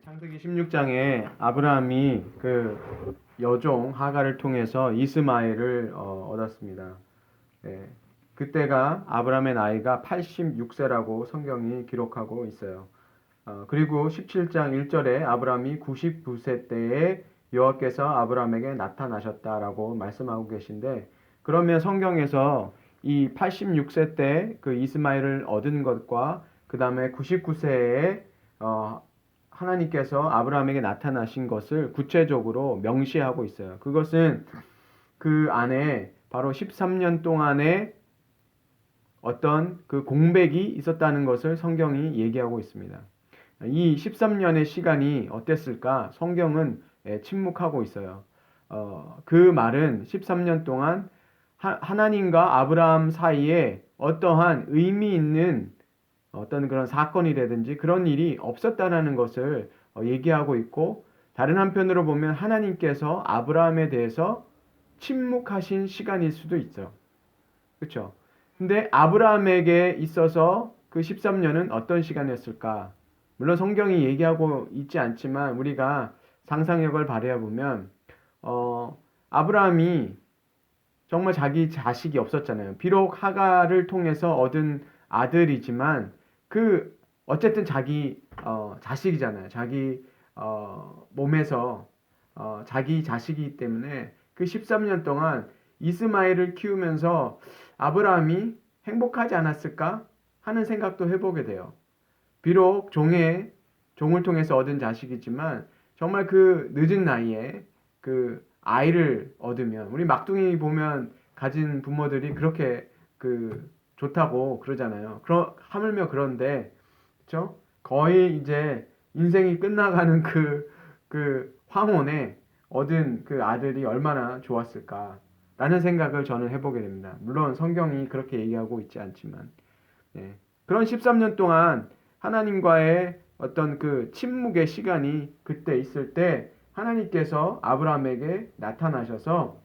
창세기 16장에 아브라함이 그 여종 하갈을 통해서 이스마엘을 얻었습니다. 네, 그때가 아브라함의 나이가 86세라고 성경이 기록하고 있어요. 그리고 17장 1절에 아브라함이 99세 때에 여호와께서 아브라함에게 나타나셨다라고 말씀하고 계신데, 그러면 성경에서 이 86세 때 그 이스마엘을 얻은 것과 그 다음에 99세에 하나님께서 아브라함에게 나타나신 것을 구체적으로 명시하고 있어요. 그것은 그 안에 바로 13년 동안의 어떤 그 공백이 있었다는 것을 성경이 얘기하고 있습니다. 이 13년의 시간이 어땠을까? 성경은 침묵하고 있어요. 그 말은 13년 동안 하나님과 아브라함 사이에 어떠한 의미 있는 어떤 그런 사건이라든지 그런 일이 없었다라는 것을 얘기하고 있고, 다른 한편으로 보면 하나님께서 아브라함에 대해서 침묵하신 시간일 수도 있죠. 그렇죠? 근데 아브라함에게 있어서 그 13년은 어떤 시간이었을까? 물론 성경이 얘기하고 있지 않지만 우리가 상상력을 발휘해 보면 아브라함이 정말 자기 자식이 없었잖아요. 비록 하갈을 통해서 얻은 아들이지만 그 어쨌든 자기 자식이잖아요. 자기 몸에서 자기 자식이기 때문에 그 13년 동안 이스마엘을 키우면서 아브라함이 행복하지 않았을까 하는 생각도 해보게 돼요. 비록 종을 통해서 얻은 자식이지만 정말 그 늦은 나이에 그 아이를 얻으면, 우리 막둥이 보면 가진 부모들이 그렇게 그 좋다고 그러잖아요. 하물며 그런데, 그쵸? 거의 이제 인생이 끝나가는 그 황혼에 얻은 그 아들이 얼마나 좋았을까라는 생각을 저는 해보게 됩니다. 물론 성경이 그렇게 얘기하고 있지 않지만, 네. 그런 13년 동안 하나님과의 어떤 그 침묵의 시간이 그때 있을 때 하나님께서 아브라함에게 나타나셔서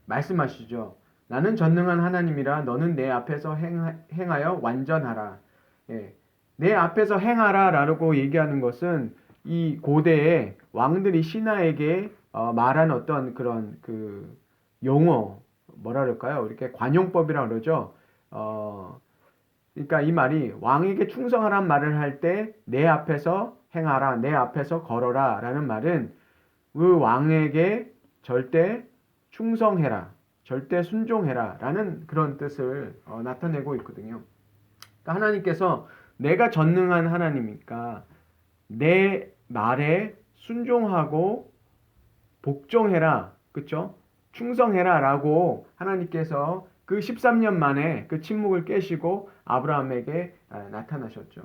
말씀하시죠. 나는 전능한 하나님이라 너는 내 앞에서 행하여 완전하라. 예. 내 앞에서 행하라 라고 얘기하는 것은 이 고대의 왕들이 신하에게 말한 어떤 그런 그 용어, 뭐라 그럴까요? 이렇게 관용법이라 그러죠. 그러니까 이 말이 왕에게 충성하란 말을 할 때 내 앞에서 행하라, 내 앞에서 걸어라 라는 말은 그 왕에게 절대 충성해라, 절대 순종해라 라는 그런 뜻을 나타내고 있거든요. 그러니까 하나님께서 내가 전능한 하나님이니까 내 말에 순종하고 복종해라, 그쵸? 충성해라 라고 하나님께서 그 13년 만에 그 침묵을 깨시고 아브라함에게 나타나셨죠.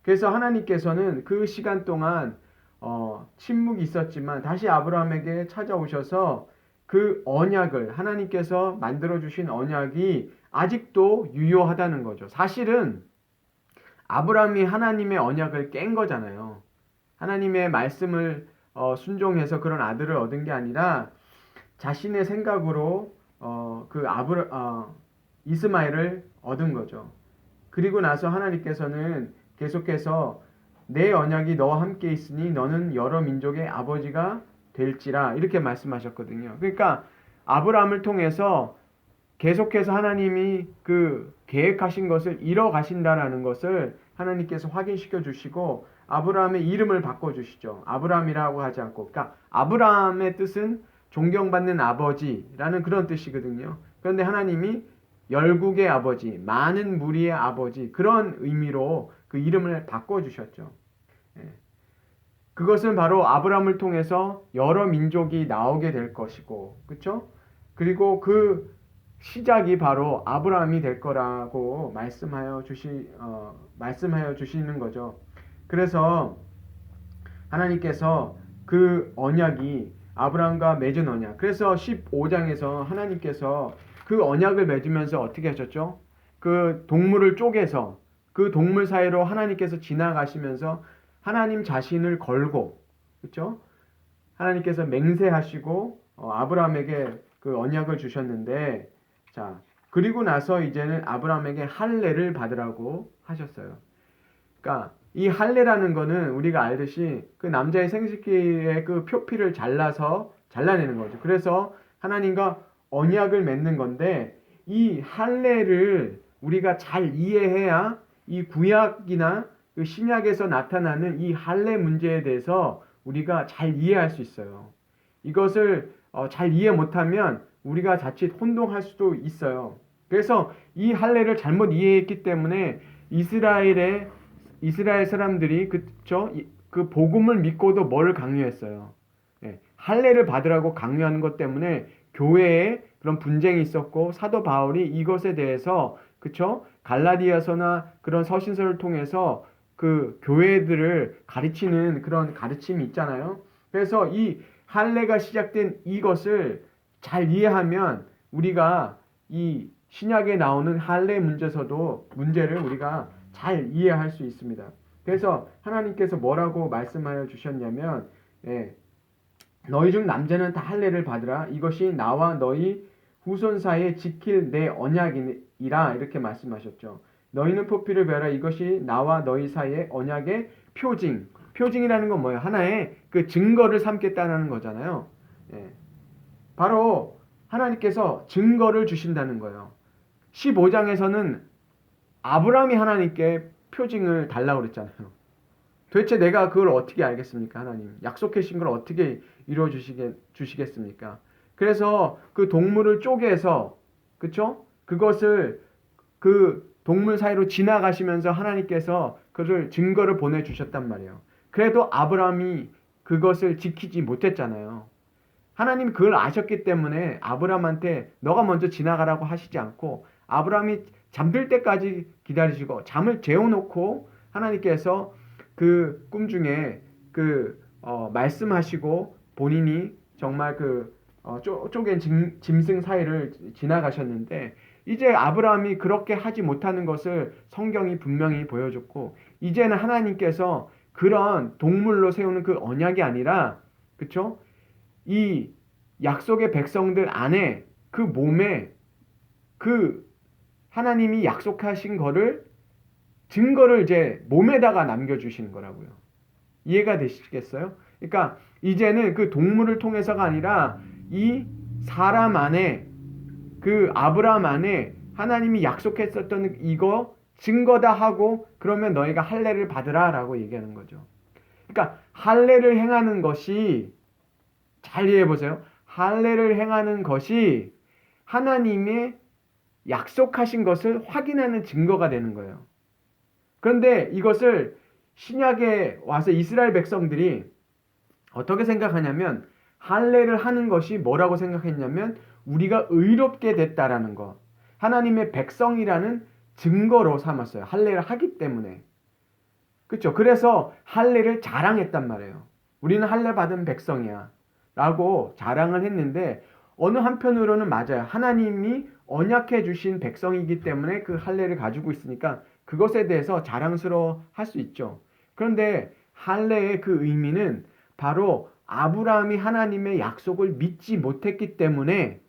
그래서 하나님께서는 그 시간 동안 침묵이 있었지만 다시 아브라함에게 찾아오셔서 그 언약을, 하나님께서 만들어주신 언약이 아직도 유효하다는 거죠. 사실은 아브라함이 하나님의 언약을 깬 거잖아요. 하나님의 말씀을 순종해서 그런 아들을 얻은 게 아니라 자신의 생각으로 이스마엘을 얻은 거죠. 그리고 나서 하나님께서는 계속해서 내 언약이 너와 함께 있으니 너는 여러 민족의 아버지가 될지라 이렇게 말씀하셨거든요. 그러니까 아브라함을 통해서 계속해서 하나님이 그 계획하신 것을 이뤄 가신다라는 것을 하나님께서 확인시켜 주시고 아브라함의 이름을 바꿔 주시죠. 아브라함이라고 하지 않고, 그러니까 아브라함의 뜻은 존경받는 아버지라는 그런 뜻이거든요. 그런데 하나님이 열국의 아버지, 많은 무리의 아버지, 그런 의미로 그 이름을 바꿔주셨죠. 그것은 바로 아브라함을 통해서 여러 민족이 나오게 될 것이고, 그렇죠? 그리고 그 시작이 바로 아브라함이 될 거라고 말씀하여 주시는 거죠. 그래서 하나님께서 그 언약이 아브라함과 맺은 언약. 그래서 15장에서 하나님께서 그 언약을 맺으면서 어떻게 하셨죠? 그 동물을 쪼개서 그 동물 사이로 하나님께서 지나가시면서 하나님 자신을 걸고, 그렇죠? 하나님께서 맹세하시고 아브라함에게 그 언약을 주셨는데, 자, 그리고 나서 이제는 아브라함에게 할례를 받으라고 하셨어요. 그러니까 이 할례라는 거는 우리가 알듯이 그 남자의 생식기의 그 표피를 잘라내는 거죠. 그래서 하나님과 언약을 맺는 건데 이 할례를 우리가 잘 이해해야 이 구약이나 그 신약에서 나타나는 이 할례 문제에 대해서 우리가 잘 이해할 수 있어요. 이것을 잘 이해 못하면 우리가 자칫 혼동할 수도 있어요. 그래서 이 할례를 잘못 이해했기 때문에 이스라엘 사람들이 그 복음을 믿고도 뭐를 강요했어요? 예, 할례를 받으라고 강요하는 것 때문에 교회에 그런 분쟁이 있었고 사도 바울이 이것에 대해서 갈라디아서나 그런 서신서를 통해서 그 교회들을 가르치는 그런 가르침이 있잖아요. 그래서 이 할례가 시작된 이것을 잘 이해하면 우리가 이 신약에 나오는 할례 문제를 우리가 잘 이해할 수 있습니다. 그래서 하나님께서 뭐라고 말씀하여 주셨냐면 너희 중 남자는 다 할례를 받으라. 이것이 나와 너희 후손 사이에 지킬 내 언약이라 이렇게 말씀하셨죠. 너희는 포피를 베라. 이것이 나와 너희 사이의 언약의 표징. 표징이라는 건 뭐예요? 하나의 그 증거를 삼겠다는 거잖아요. 바로 하나님께서 증거를 주신다는 거예요. 15장에서는 아브라함이 하나님께 표징을 달라고 그랬잖아요. 도대체 내가 그걸 어떻게 알겠습니까? 하나님 약속해 주신 걸 어떻게 이루어 주시겠습니까? 그래서 그 동물을 쪼개서 그것을 그 동물 사이로 지나가시면서 하나님께서 그를 증거를 보내주셨단 말이에요. 그래도 아브라함이 그것을 지키지 못했잖아요. 하나님이 그걸 아셨기 때문에 아브라함한테 너가 먼저 지나가라고 하시지 않고 아브라함이 잠들 때까지 기다리시고 잠을 재워놓고 하나님께서 그 꿈 중에 말씀하시고 본인이 정말 쪼갠 짐승 사이를 지나가셨는데 이제 아브라함이 그렇게 하지 못하는 것을 성경이 분명히 보여줬고 이제는 하나님께서 그런 동물로 세우는 그 언약이 아니라 이 약속의 백성들 안에 그 몸에 그 하나님이 약속하신 거를 증거를 이제 몸에다가 남겨주시는 거라고요. 이해가 되시겠어요? 그러니까 이제는 그 동물을 통해서가 아니라 이 사람 안에 그 아브라함 안에 하나님이 약속했었던 이거 증거다 하고 그러면 너희가 할례를 받으라 라고 얘기하는 거죠. 그러니까 할례를 행하는 것이 잘 이해해 보세요. 할례를 행하는 것이 하나님의 약속하신 것을 확인하는 증거가 되는 거예요. 그런데 이것을 신약에 와서 이스라엘 백성들이 어떻게 생각하냐면 할례를 하는 것이 뭐라고 생각했냐면 우리가 의롭게 됐다라는 것, 하나님의 백성이라는 증거로 삼았어요. 할례를 하기 때문에. 그렇죠? 그래서 할례를 자랑했단 말이에요. 우리는 할례 받은 백성이야 라고 자랑을 했는데 어느 한편으로는 맞아요. 하나님이 언약해 주신 백성이기 때문에 그 할례를 가지고 있으니까 그것에 대해서 자랑스러워 할 수 있죠. 그런데 할례의 그 의미는 바로 아브라함이 하나님의 약속을 믿지 못했기 때문에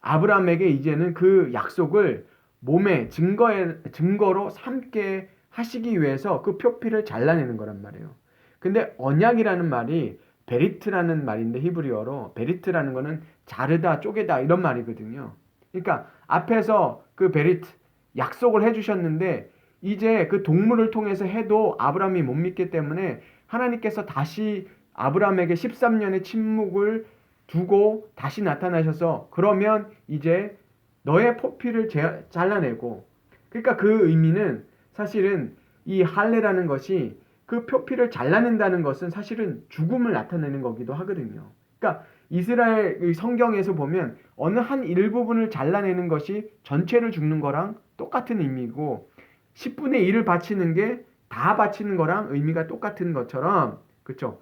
아브라함에게 이제는 그 약속을 몸의 증거로 삼게 하시기 위해서 그 표피를 잘라내는 거란 말이에요. 근데 언약이라는 말이 베리트라는 말인데 히브리어로 베리트라는 거는 자르다 쪼개다 이런 말이거든요. 그러니까 앞에서 그 베리트 약속을 해주셨는데 이제 그 동물을 통해서 해도 아브라함이 못 믿기 때문에 하나님께서 다시 아브라함에게 13년의 침묵을 두고 다시 나타나셔서 그러면 이제 너의 포피를 잘라내고 그러니까 그 의미는 사실은 이 할례라는 것이 그 표피를 잘라낸다는 것은 사실은 죽음을 나타내는 거기도 하거든요. 그러니까 이스라엘 성경에서 보면 어느 한 일부분을 잘라내는 것이 전체를 죽는 거랑 똑같은 의미고 10분의 1을 바치는 게 다 바치는 거랑 의미가 똑같은 것처럼 그렇죠?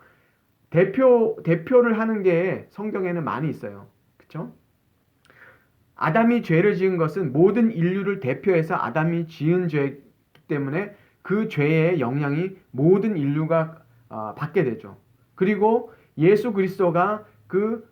대표를 하는 게 성경에는 많이 있어요. 그렇죠? 아담이 죄를 지은 것은 모든 인류를 대표해서 아담이 지은 죄이기 때문에 그 죄의 영향이 모든 인류가 받게 되죠. 그리고 예수 그리스도가 그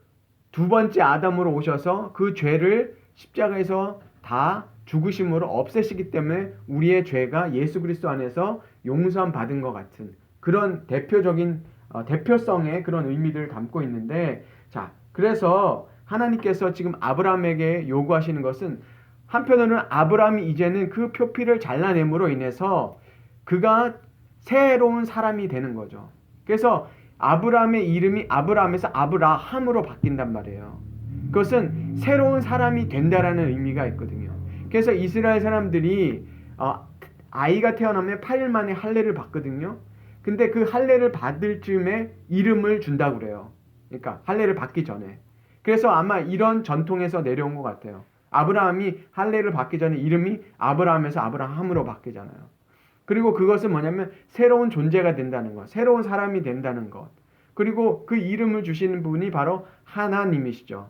두 번째 아담으로 오셔서 그 죄를 십자가에서 다 죽으심으로 없애시기 때문에 우리의 죄가 예수 그리스도 안에서 용서함 받은 것 같은 그런 대표성의 그런 의미들을 담고 있는데, 자, 그래서 하나님께서 지금 아브라함에게 요구하시는 것은 한편으로는 아브라함이 이제는 그 표피를 잘라냄으로 인해서 그가 새로운 사람이 되는 거죠. 그래서 아브라함의 이름이 아브라함에서 아브라함으로 바뀐단 말이에요. 그것은 새로운 사람이 된다라는 의미가 있거든요. 그래서 이스라엘 사람들이 아이가 태어나면 8일 만에 할례를 받거든요. 근데 그 할례를 받을 즈음에 이름을 준다고 그래요. 그러니까 할례를 받기 전에. 그래서 아마 이런 전통에서 내려온 것 같아요. 아브라함이 할례를 받기 전에 이름이 아브라함에서 아브라함으로 바뀌잖아요. 그리고 그것은 뭐냐면 새로운 존재가 된다는 것, 새로운 사람이 된다는 것. 그리고 그 이름을 주시는 분이 바로 하나님이시죠.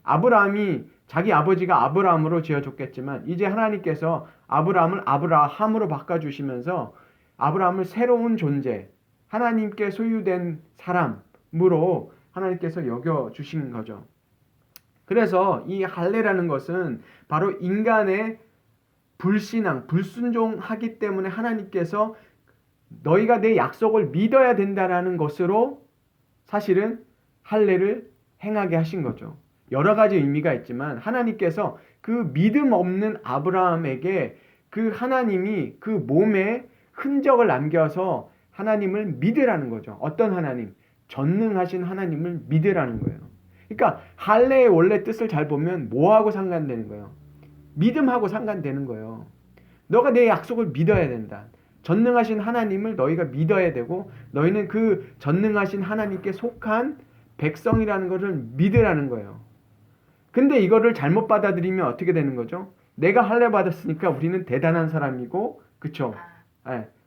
아브라함이 자기 아버지가 아브라함으로 지어줬겠지만 이제 하나님께서 아브라함을 아브라함으로 바꿔주시면서 아브라함을 새로운 존재, 하나님께 소유된 사람으로 하나님께서 여겨주신 거죠. 그래서 이 할례라는 것은 바로 인간의 불신앙, 불순종하기 때문에 하나님께서 너희가 내 약속을 믿어야 된다라는 것으로 사실은 할례를 행하게 하신 거죠. 여러 가지 의미가 있지만 하나님께서 그 믿음 없는 아브라함에게 그 하나님이 그 몸에 흔적을 남겨서 하나님을 믿으라는 거죠. 어떤 하나님? 전능하신 하나님을 믿으라는 거예요. 그러니까 할례의 원래 뜻을 잘 보면 뭐하고 상관되는 거예요? 믿음하고 상관되는 거예요. 너가 내 약속을 믿어야 된다. 전능하신 하나님을 너희가 믿어야 되고 너희는 그 전능하신 하나님께 속한 백성이라는 것을 믿으라는 거예요. 근데 이거를 잘못 받아들이면 어떻게 되는 거죠? 내가 할례 받았으니까 우리는 대단한 사람이고, 그쵸?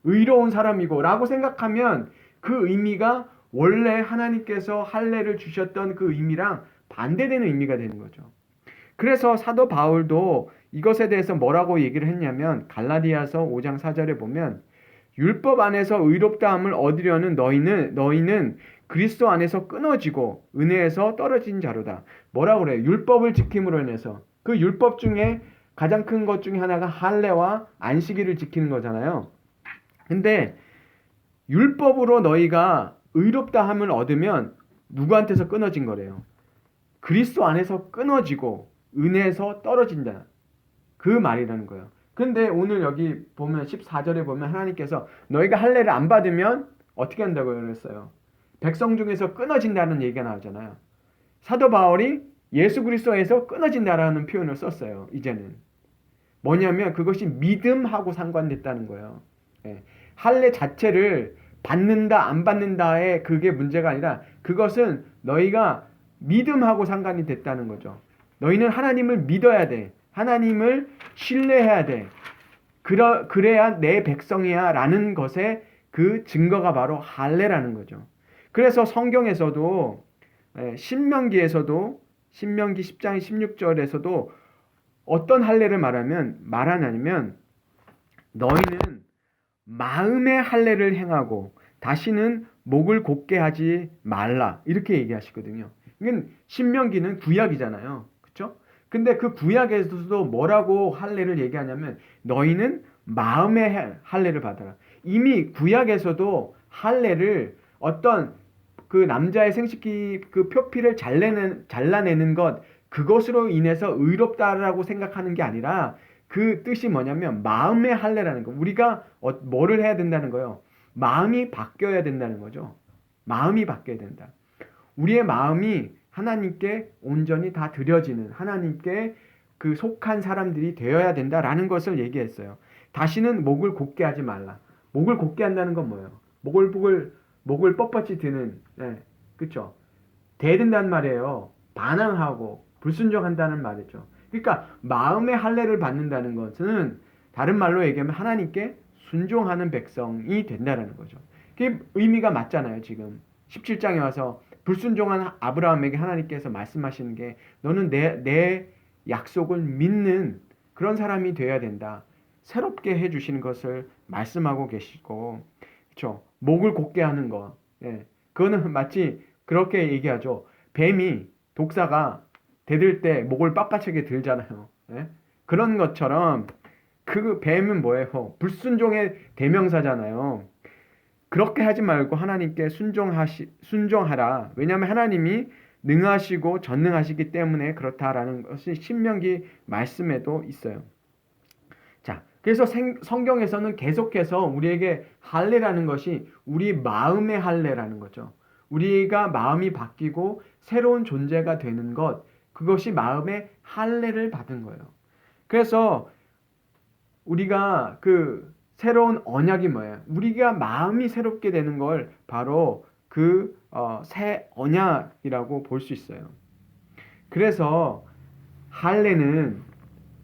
의로운 사람이고 라고 생각하면 그 의미가 원래 하나님께서 할례를 주셨던 그 의미랑 반대되는 의미가 되는 거죠. 그래서 사도 바울도 이것에 대해서 뭐라고 얘기를 했냐면 갈라디아서 5장 4절에 보면 율법 안에서 의롭다함을 얻으려는 너희는 그리스도 안에서 끊어지고 은혜에서 떨어진 자로다. 뭐라고 그래요? 율법을 지킴으로 인해서. 그 율법 중에 가장 큰 것 중에 하나가 할례와 안식일을 지키는 거잖아요. 근데 율법으로 너희가 의롭다함을 얻으면 누구한테서 끊어진 거래요? 그리스도 안에서 끊어지고 은혜에서 떨어진다. 그 말이라는 거예요. 근데 오늘 여기 보면 14절에 보면 하나님께서 너희가 할례를 안 받으면 어떻게 한다고 그랬어요? 백성 중에서 끊어진다는 얘기가 나오잖아요. 사도 바울이 예수 그리스도에서 끊어진다라는 표현을 썼어요. 이제는 뭐냐면 그것이 믿음하고 상관됐다는 거예요. 할례 자체를 받는다 안 받는다의 그게 문제가 아니라 그것은 너희가 믿음하고 상관이 됐다는 거죠. 너희는 하나님을 믿어야 돼. 하나님을 신뢰해야 돼. 그래야 내 백성이야 라는 것의 그 증거가 바로 할례라는 거죠. 그래서 성경에서도 신명기에서도 신명기 10장 16절에서도 어떤 할례를 말하냐면 너희는 마음의 할례를 행하고 다시는 목을 곧게 하지 말라 이렇게 얘기하시거든요. 이건 신명기는 구약이잖아요. 그렇죠? 근데 그 구약에서도 뭐라고 할례를 얘기하냐면 너희는 마음의 할례를 받아라. 이미 구약에서도 할례를 어떤 그 남자의 생식기 그 표피를 잘라내는 것 그것으로 인해서 의롭다라고 생각하는 게 아니라 그 뜻이 뭐냐면 마음의 할례라는 거. 우리가 뭐를 해야 된다는 거예요? 마음이 바뀌어야 된다는 거죠. 마음이 바뀌어야 된다. 우리의 마음이 하나님께 온전히 다 드려지는 하나님께 그 속한 사람들이 되어야 된다라는 것을 얘기했어요. 다시는 목을 곧게 하지 말라. 목을 곧게 한다는 건 뭐예요? 목을 뻣뻣이 드는, 그쵸? 대든다는 말이에요. 반항하고 불순종한다는 말이죠. 그러니까 마음의 할례를 받는다는 것은 다른 말로 얘기하면 하나님께 순종하는 백성이 된다는 거죠. 그게 의미가 맞잖아요. 지금 17장에 와서 불순종한 아브라함에게 하나님께서 말씀하시는 게 너는 내 약속을 믿는 그런 사람이 되어야 된다. 새롭게 해주시는 것을 말씀하고 계시고, 그렇죠? 목을 곧게 하는 거, 그거는 마치 그렇게 얘기하죠. 뱀이 독사가 대들 때 목을 빳빳하게 들잖아요. 그런 것처럼 그 뱀은 뭐예요? 불순종의 대명사잖아요. 그렇게 하지 말고 하나님께 순종하라. 왜냐하면 하나님이 능하시고 전능하시기 때문에 그렇다라는 것이 신명기 말씀에도 있어요. 자, 그래서 성경에서는 계속해서 우리에게 할례라는 것이 우리 마음의 할례라는 거죠. 우리가 마음이 바뀌고 새로운 존재가 되는 것, 그것이 마음의 할례를 받은 거예요. 그래서 우리가 그 새로운 언약이 뭐예요? 우리가 마음이 새롭게 되는 걸 바로 그 새 언약이라고 볼 수 있어요. 그래서 할례는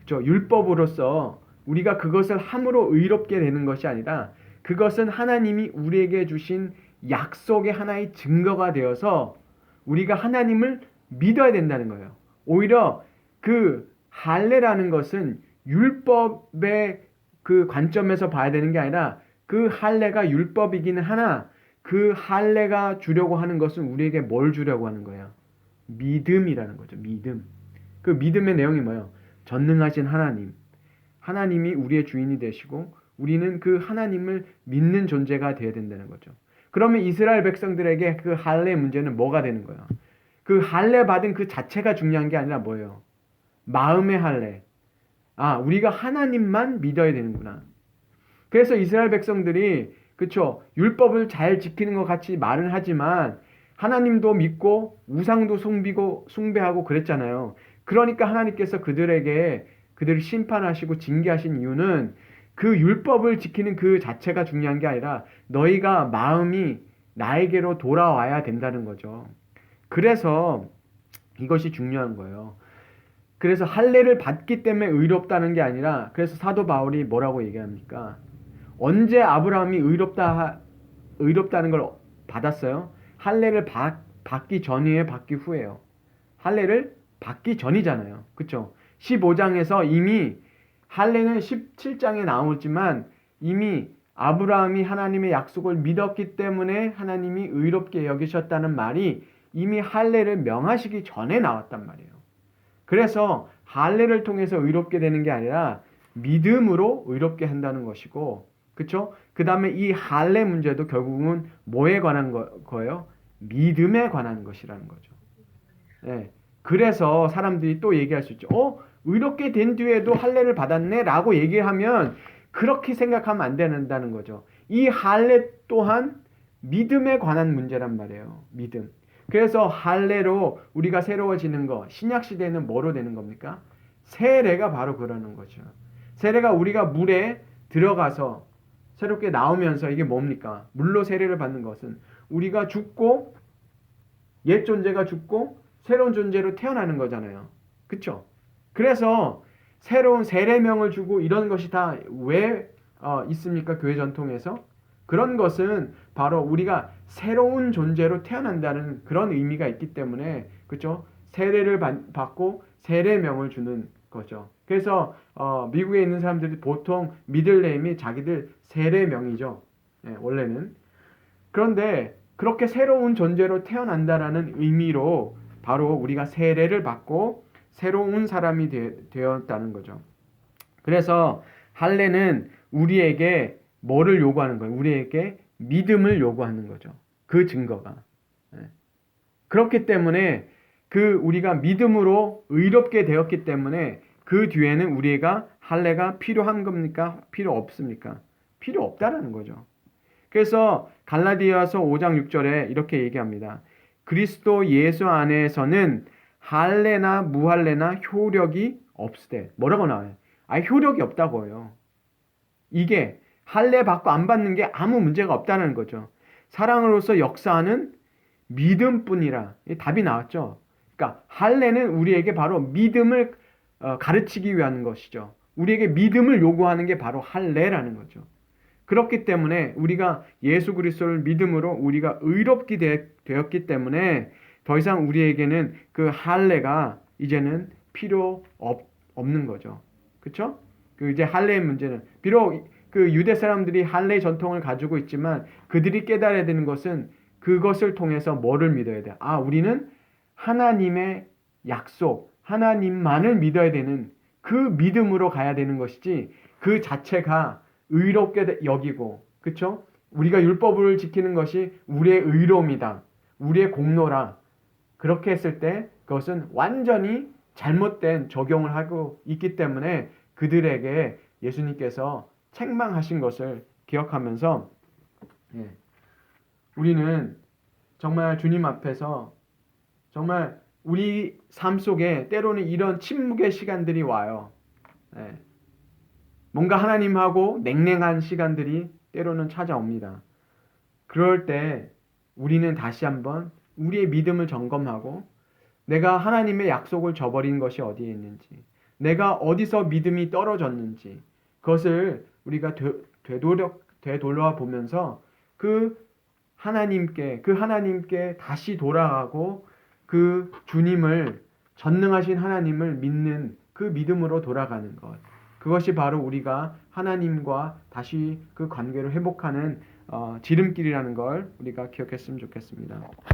율법으로서 우리가 그것을 함으로 의롭게 되는 것이 아니라 그것은 하나님이 우리에게 주신 약속의 하나의 증거가 되어서 우리가 하나님을 믿어야 된다는 거예요. 오히려 그 할례라는 것은 율법의 그 관점에서 봐야 되는 게 아니라 그 할례가 율법이기는 하나 그 할례가 주려고 하는 것은 우리에게 뭘 주려고 하는 거예요? 믿음이라는 거죠. 믿음. 그 믿음의 내용이 뭐예요? 전능하신 하나님. 하나님이 우리의 주인이 되시고 우리는 그 하나님을 믿는 존재가 되어야 된다는 거죠. 그러면 이스라엘 백성들에게 그 할례 문제는 뭐가 되는 거예요? 그 할례 받은 그 자체가 중요한 게 아니라 뭐예요? 마음의 할례. 아, 우리가 하나님만 믿어야 되는구나. 그래서 이스라엘 백성들이 그쵸 율법을 잘 지키는 것 같이 말은 하지만 하나님도 믿고 우상도 숭배하고 그랬잖아요. 그러니까 하나님께서 그들을 심판하시고 징계하신 이유는 그 율법을 지키는 그 자체가 중요한 게 아니라 너희가 마음이 나에게로 돌아와야 된다는 거죠. 그래서 이것이 중요한 거예요. 그래서 할례를 받기 때문에 의롭다는 게 아니라 그래서 사도 바울이 뭐라고 얘기합니까? 언제 아브라함이 의롭다는 걸 받았어요? 할례를 받기 전이에요, 받기 후에요? 할례를 받기 전이잖아요. 그렇죠? 15장에서 이미 할례는 17장에 나오지만 이미 아브라함이 하나님의 약속을 믿었기 때문에 하나님이 의롭게 여기셨다는 말이 이미 할례를 명하시기 전에 나왔단 말이에요. 그래서 할례를 통해서 의롭게 되는 게 아니라 믿음으로 의롭게 한다는 것이고, 그렇죠? 그 다음에 이 할례 문제도 결국은 뭐에 관한 거예요? 믿음에 관한 것이라는 거죠. 네. 그래서 사람들이 또 얘기할 수 있죠. 의롭게 된 뒤에도 할례를 받았네? 라고 얘기하면 그렇게 생각하면 안 된다는 거죠. 이 할례 또한 믿음에 관한 문제란 말이에요. 믿음. 그래서 할례로 우리가 새로워지는 거, 신약 시대에는 뭐로 되는 겁니까? 세례가 바로 그러는 거죠. 세례가 우리가 물에 들어가서 새롭게 나오면서 이게 뭡니까? 물로 세례를 받는 것은 우리가 죽고 옛 존재가 죽고 새로운 존재로 태어나는 거잖아요. 그렇죠? 그래서 새로운 세례명을 주고 이런 것이 다 왜 있습니까? 교회 전통에서? 그런 것은 바로 우리가 새로운 존재로 태어난다는 그런 의미가 있기 때문에 그렇죠? 세례를 받고 세례명을 주는 거죠. 그래서 미국에 있는 사람들이 보통 미들네임이 자기들 세례명이죠. 네, 원래는. 그런데 그렇게 새로운 존재로 태어난다라는 의미로 바로 우리가 세례를 받고 새로운 사람이 되었다는 거죠. 그래서 할례는 우리에게 뭐를 요구하는 거예요? 우리에게 믿음을 요구하는 거죠. 그 증거가. 그렇기 때문에 우리가 믿음으로 의롭게 되었기 때문에 그 뒤에는 우리가 할례가 필요한 겁니까? 필요 없습니까? 필요 없다라는 거죠. 그래서 갈라디아서 5장 6절에 이렇게 얘기합니다. 그리스도 예수 안에서는 할례나 무할례나 효력이 없으되 뭐라고 나와요? 효력이 없다고요. 이게 할례 받고 안 받는 게 아무 문제가 없다는 거죠. 사랑으로서 역사하는 믿음뿐이라. 답이 나왔죠. 그러니까 할례는 우리에게 바로 믿음을 가르치기 위한 것이죠. 우리에게 믿음을 요구하는 게 바로 할례라는 거죠. 그렇기 때문에 우리가 예수 그리스도를 믿음으로 우리가 의롭게 되었기 때문에 더 이상 우리에게는 그 할례가 이제는 필요 없는 거죠. 그렇죠? 이제 할례의 문제는 비록 그 유대 사람들이 할례 전통을 가지고 있지만 그들이 깨달아야 되는 것은 그것을 통해서 뭐를 믿어야 돼? 우리는 하나님의 약속, 하나님만을 믿어야 되는 그 믿음으로 가야 되는 것이지 그 자체가 의롭게 여기고 그쵸? 우리가 율법을 지키는 것이 우리의 의로움이다. 우리의 공로라. 그렇게 했을 때 그것은 완전히 잘못된 적용을 하고 있기 때문에 그들에게 예수님께서 책망하신 것을 기억하면서 우리는 정말 주님 앞에서 정말 우리 삶 속에 때로는 이런 침묵의 시간들이 와요. 뭔가 하나님하고 냉랭한 시간들이 때로는 찾아옵니다. 그럴 때 우리는 다시 한번 우리의 믿음을 점검하고 내가 하나님의 약속을 저버린 것이 어디에 있는지, 내가 어디서 믿음이 떨어졌는지 그것을 우리가 되돌아 보면서 그 하나님께 다시 돌아가고 그 주님을 전능하신 하나님을 믿는 그 믿음으로 돌아가는 것. 그것이 바로 우리가 하나님과 다시 그 관계를 회복하는 지름길이라는 걸 우리가 기억했으면 좋겠습니다.